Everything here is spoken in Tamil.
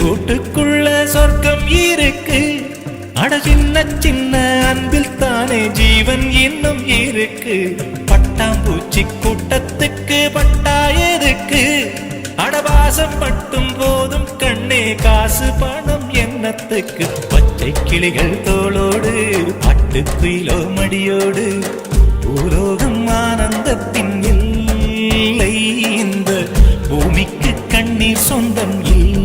கூட்டுக்குள்ள சொர்க்கம் இருக்கு. அட சின்ன சின்ன அன்பில் தானே ஜீவன் இன்னும் இருக்கு. பட்டாம்பூச்சி கூட்டத்துக்கு பட்டா எதுக்கு? அடவாசம் மட்டும் போதும் கண்ணே, காசு பணம் என்னத்துக்கு? பச்சை கிளிகள் தோளோடு பட்டுக்குயிலோ மடியோடு பூலோகம் ஆனந்தத்தின் எல்லை. இந்த பூமிக்கு கண்ணீர் சொந்தம் இல்லை.